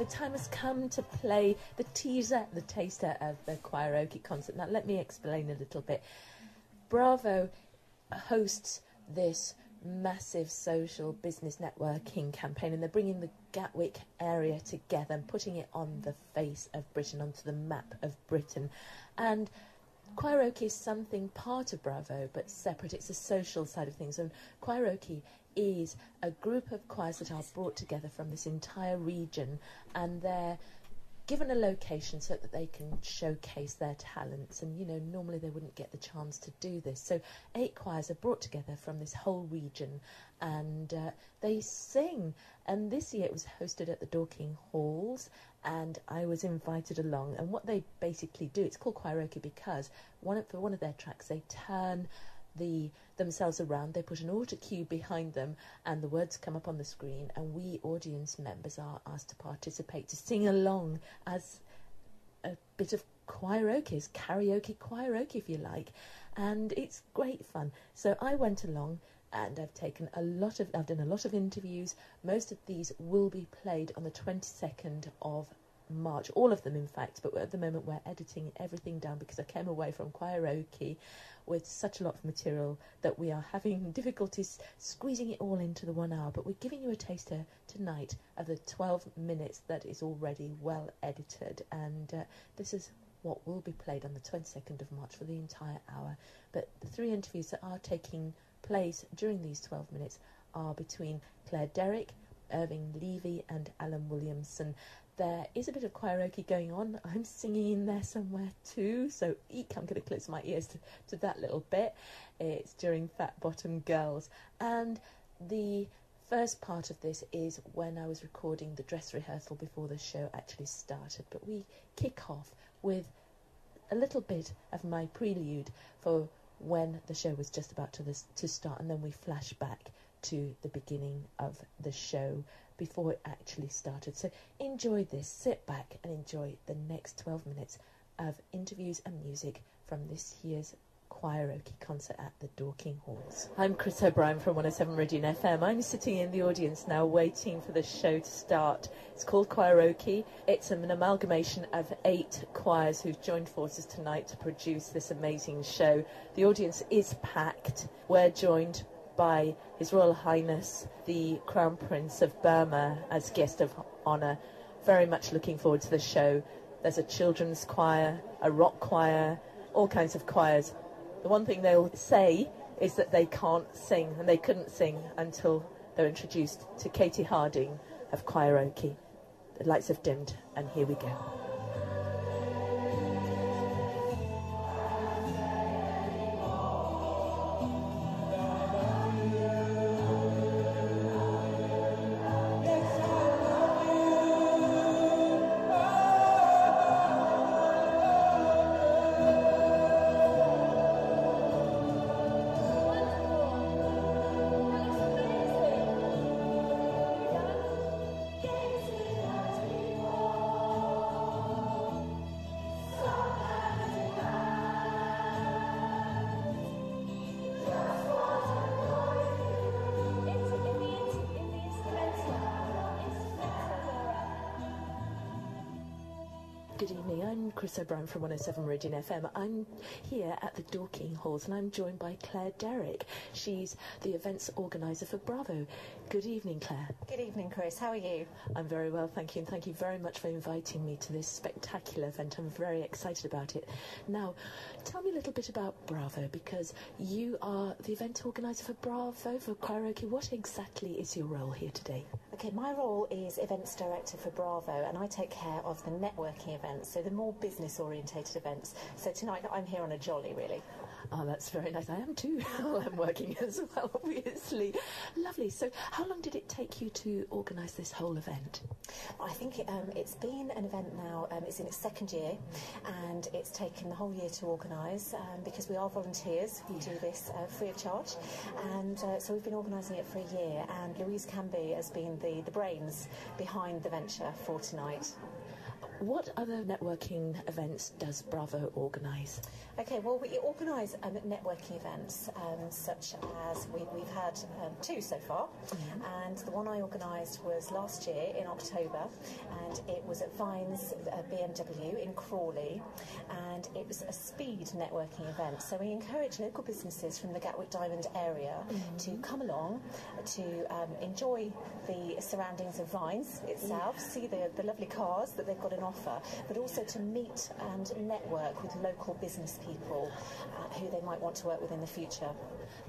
The time has come to play the teaser, the taster of the Choiroke concert. Now, let me explain a little bit. Bravo hosts this massive social business networking campaign, and they're bringing the Gatwick area together and putting it on the face of Britain, onto the map of Britain. And Choiroke is something part of Bravo, but separate. It's a social side of things. And Choiroke is a group of choirs that are brought together from this entire region, and they're given a location so that they can showcase their talents. And, you know, normally they wouldn't get the chance to do this. So 8 choirs are brought together from this whole region, and they sing. And this year it was hosted at the Dorking Halls, and I was invited along. And what they basically do, it's called Choiroke because for one of their tracks they turn themselves around, they put an auto cue behind them, and the words come up on the screen, and we audience members are asked to participate, to sing along as a bit of Choiroke, is karaoke Choiroke if you like, and it's great fun. So I went along, and I've done a lot of interviews. Most of these will be played on the 22nd of March, all of them in fact, but at the moment we're editing everything down because I came away from Choiroke with such a lot of material that we are having difficulties squeezing it all into the 1 hour. But we're giving you a taster tonight of the 12 minutes that is already well edited, and this is what will be played on the 22nd of March for the entire hour. But the 3 interviews that are taking place during these 12 minutes are between Claire Derrick, Irving Levy and Alan Williamson. There is a bit of Choiroke going on. I'm singing in there somewhere too, so eek, I'm going to close my ears to that little bit. It's during Fat Bottom Girls. And the first part of this is when I was recording the dress rehearsal before the show actually started. But we kick off with a little bit of my prelude for when the show was just about to start, and then we flash back to the beginning of the show before it actually started. So enjoy this, sit back and enjoy the next 12 minutes of interviews and music from this year's Choiroke concert at the Dorking Halls. I'm Krys O'Brien from 107 Meridian FM. I'm sitting in the audience now waiting for the show to start. It's called Choiroke. It's an amalgamation of 8 choirs who've joined forces tonight to produce this amazing show. The audience is packed. We're joined by His Royal Highness the Crown Prince of Burma as guest of honour. Very much looking forward to the show. There's a children's choir, a rock choir, all kinds of choirs. The one thing they'll say is that they can't sing, and they couldn't sing until they're introduced to Katie Harding of Choiroke. The lights have dimmed, and here we go. Good evening, I'm Krys O'Brien from 107 Meridian FM. I'm here at the Dorking Halls and I'm joined by Claire Derrick. She's the events organiser for Bravo. Good evening, Claire. Good evening, Krys. How are you? I'm very well, thank you, and thank you very much for inviting me to this spectacular event. I'm very excited about it. Now, tell me a little bit about Bravo, because you are the event organiser for Bravo, for Choiroke. What exactly is your role here today? Okay, my role is events director for Bravo, and I take care of the networking events, so the more business-orientated events. So tonight I'm here on a jolly, really. Oh, that's very nice. I am too. I'm working as well, obviously. Lovely. So how long did it take you to organise this whole event? I think it's been an event now, it's in its 2nd year, and it's taken the whole year to organise, because we are volunteers. We do this free of charge, and so we've been organising it for a year, and Louise Canby has been the brains behind the venture for tonight. What other networking events does Bravo organise? Okay, well, we organise networking events such as we've had 2 so far, and the one I organised was last year in October, and it was at Vines BMW in Crawley, and it was a speed networking event. So we encourage local businesses from the Gatwick Diamond area to come along to enjoy the surroundings of Vines itself, see the lovely cars that they've got on offer, but also to meet and network with local business people who they might want to work with in the future.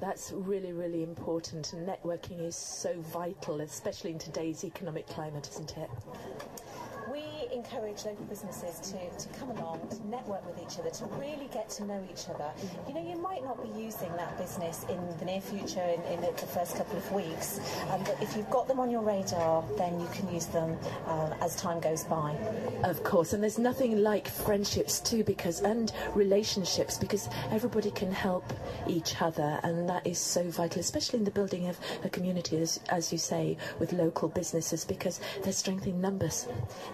That's really, really important, and networking is so vital, especially in today's economic climate, isn't it? We encourage local businesses to come along, to network with each other, to really get to know each other. You know, you might not be using that business in the near future, in the first couple of weeks, but if you've got them on your radar, then you can use them as time goes by. Of course, and there's nothing like friendships too, and relationships, because everybody can help each other, and that is so vital, especially in the building of a community, as you say, with local businesses, because they're strengthening numbers.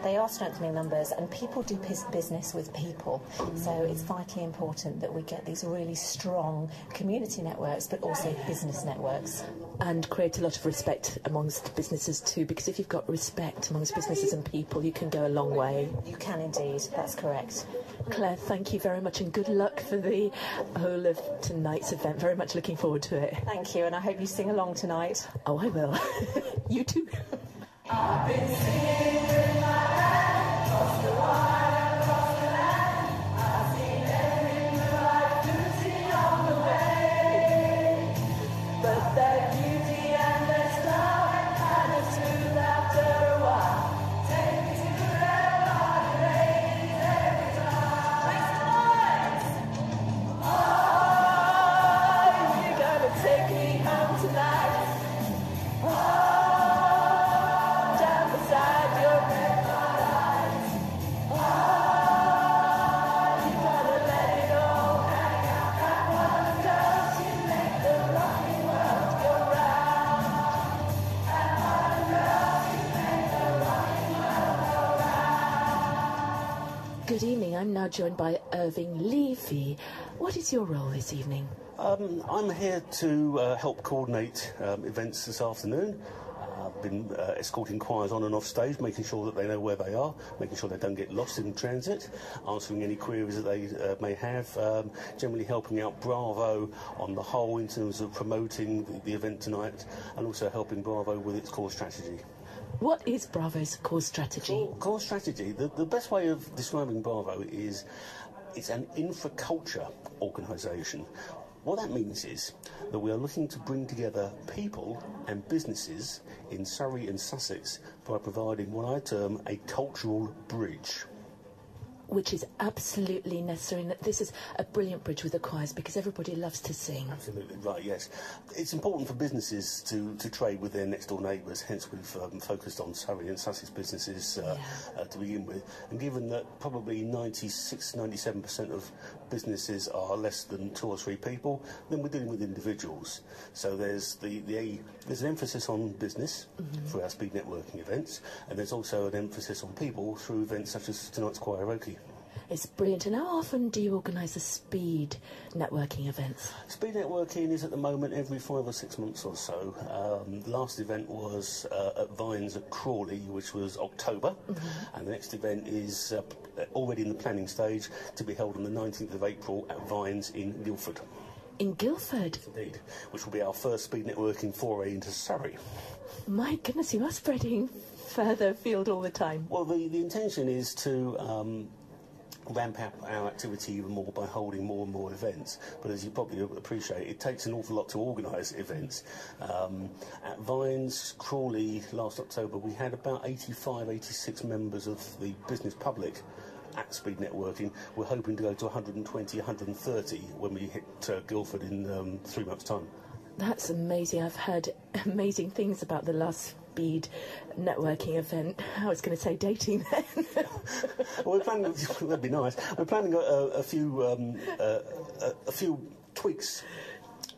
They are strengthening numbers, and people do business with people. So it's vitally important that we get these really strong community networks, but also business networks. And create a lot of respect amongst businesses too, because if you've got respect amongst businesses and people, you can go a long way. You can indeed, that's correct. Claire, thank you very much, and good luck for the whole of tonight's event. Very much looking forward to it. Thank you, and I hope you sing along tonight. Oh, I will. You too. I've been singing with my hand across the wire, across the land. I've seen every moonlight beauty on the way. But their beauty and their style had a smooth after a while. Take me to the red light ladies every time. Make some noise! Oh, you're gonna take me home tonight. Good evening. I'm now joined by Irving Levy. What is your role this evening? I'm here to help coordinate events this afternoon. I've been escorting choirs on and off stage, making sure that they know where they are, making sure they don't get lost in transit, answering any queries that they may have, generally helping out Bravo on the whole in terms of promoting the event tonight, and also helping Bravo with its core strategy. What is Bravo's core strategy? Core strategy, the best way of describing Bravo is it's an infraculture organisation. What that means is that we are looking to bring together people and businesses in Surrey and Sussex by providing what I term a cultural bridge. Which is absolutely necessary, and this is a brilliant bridge with the choirs, because everybody loves to sing. Absolutely right, yes. It's important for businesses to trade with their next door neighbours, hence we've focused on Surrey and Sussex businesses to begin with. And given that probably 96-97% of businesses are less than 2 or 3 people, then we're dealing with individuals. So there's there's an emphasis on business through our speed networking events, and there's also an emphasis on people through events such as tonight's Choiroke. It's brilliant. And how often do you organise the speed networking events? Speed networking is at the moment every 5 or 6 months or so. The last event was at Vines at Crawley, which was October, and the next event is already in the planning stage to be held on the 19th of April at Vines in Guildford. In Guildford? Indeed, which will be our first speed networking foray into Surrey. My goodness, you are spreading further afield all the time. Well, the intention is to ramp up our activity even more by holding more and more events, but as you probably appreciate, it takes an awful lot to organise events. At Vines Crawley last October we had about 85-86 members of the business public at speed networking. We're hoping to go to 120-130 when we hit Guildford in 3 months' time. That's amazing. I've heard amazing things about the last speed networking event. I was going to say dating then. Well, we're planning, that'd be nice. We're planning a few tweaks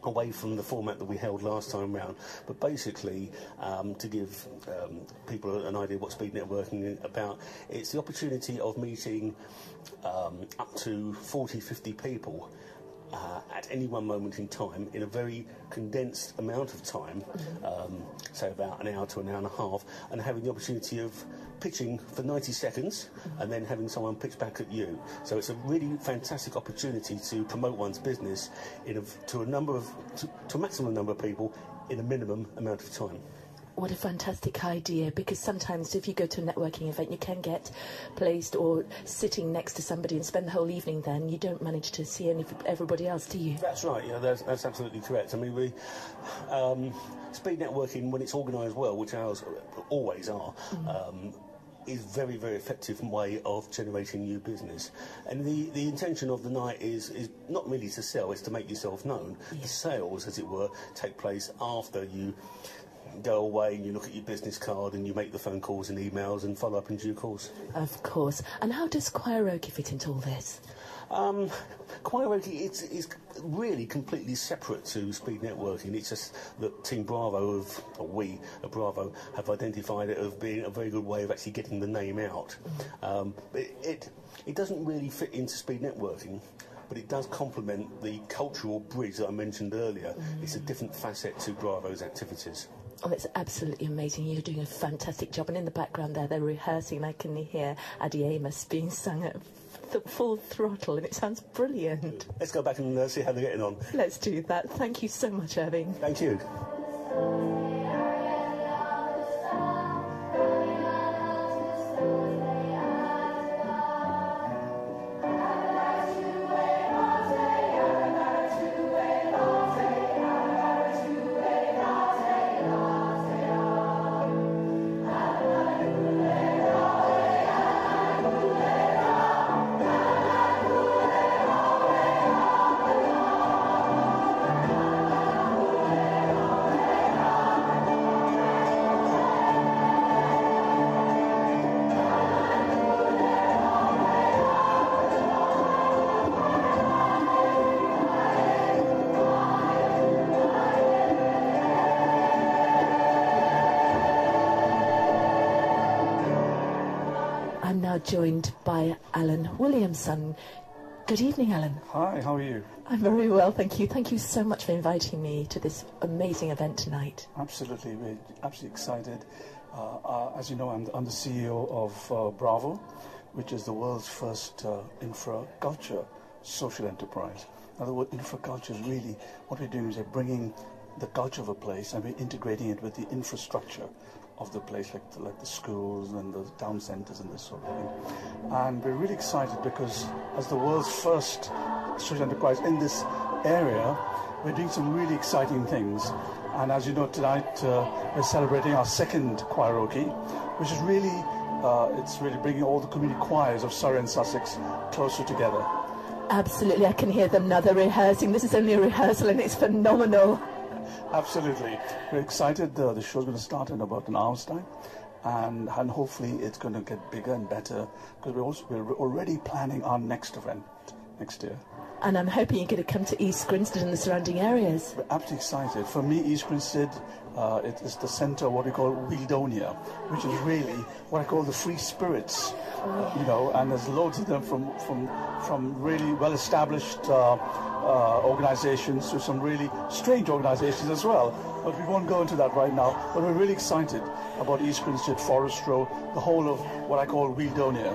away from the format that we held last time round, but basically to give people an idea what speed networking is about, it's the opportunity of meeting up to 40-50 people at any one moment in time in a very condensed amount of time, say about an hour to an hour and a half, and having the opportunity of pitching for 90 seconds and then having someone pitch back at you. So it's a really fantastic opportunity to promote one's business to a maximum number of people in a minimum amount of time. What a fantastic idea, because sometimes if you go to a networking event you can get placed or sitting next to somebody and spend the whole evening there, and you don't manage to see everybody else, do you? That's right, yeah, that's absolutely correct. I mean, speed networking, when it's organised well, which ours always are, is very, very effective way of generating new business. And the intention of the night is not merely to sell, it's to make yourself known. The sales, as it were, take place after you go away and you look at your business card and you make the phone calls and emails and follow up in due course. Of course. And how does Choiroke fit into all this? Choiroke is really completely separate to speed networking. It's just that Team Bravo we at Bravo have identified it as being a very good way of actually getting the name out. It doesn't really fit into speed networking, but it does complement the cultural bridge that I mentioned earlier. It's a different facet to Bravo's activities. Oh, it's absolutely amazing. You're doing a fantastic job. And in the background there, they're rehearsing, and I can hear Addie Amos being sung at full throttle, and it sounds brilliant. Let's go back and see how they're getting on. Let's do that. Thank you so much, Irving. Thank you. Joined by Alan Williamson. Good evening, Alan. Hi, how are you? I'm very well, thank you. Thank you so much for inviting me to this amazing event tonight. Absolutely, we're absolutely excited. As you know, I'm the CEO of Bravo, which is the world's first infra-culture social enterprise. Now, the word infra-culture is really, what we're doing is we're bringing the culture of a place and we're integrating it with the infrastructure of the place, like the schools and the town centres and this sort of thing. And we're really excited because as the world's first social enterprise in this area, we're doing some really exciting things. And as you know, tonight we're celebrating our second Choiroke, which is really, it's really bringing all the community choirs of Surrey and Sussex closer together. Absolutely, I can hear them now. They're rehearsing. This is only a rehearsal and it's phenomenal. Absolutely. We're excited. The show's going to start in about an hour's time, and hopefully it's going to get bigger and better, because we're already planning our next event next year. And I'm hoping you're going to come to East Grinstead and the surrounding areas. We're absolutely excited. For me, East Grinstead, it is the centre of what we call Wheeldonia, which is really what I call the free spirits. You know, and there's loads of them from really well-established organisations to some really strange organisations as well. But we won't go into that right now. But we're really excited about East Grinstead, Forest Row, the whole of what I call Wheeldonia.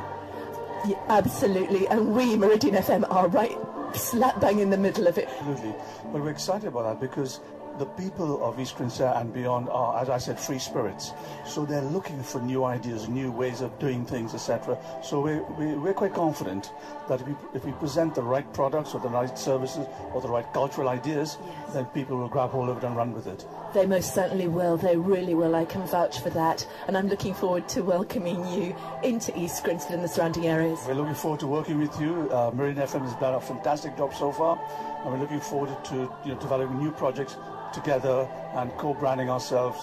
Yeah, absolutely, and we, Meridian FM, are right slap bang in the middle of it. Absolutely. But we're excited about that because the people of East Grinstead and beyond are, as I said, free spirits. So they're looking for new ideas, new ways of doing things, etc. So we're quite confident that if we present the right products or the right services or the right cultural ideas, then people will grab hold of it and run with it. They most certainly will. They really will. I can vouch for that. And I'm looking forward to welcoming you into East Grinstead and the surrounding areas. We're looking forward to working with you. Meridian FM has done a fantastic job so far, and we're looking forward to developing new projects together and co-branding ourselves,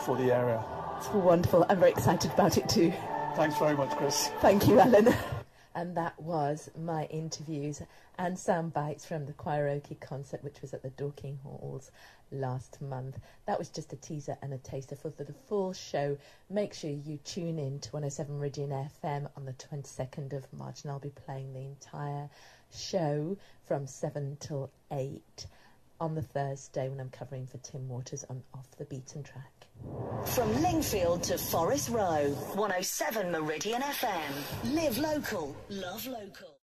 for the area. It's wonderful. I'm very excited about it too. Thanks very much, Krys. Thank you, Alan. And that was my interviews and sound bites from the Choiroke concert, which was at the Dorking Halls last month. That was just a teaser and a taster. For the full show, make sure you tune in to 107 Meridian FM on the 22nd of March, and I'll be playing the entire show from 7 till 8 on the Thursday when I'm covering for Tim Waters on Off the Beaten Track. From Lingfield to Forest Row, 107 Meridian FM. Live local, love local.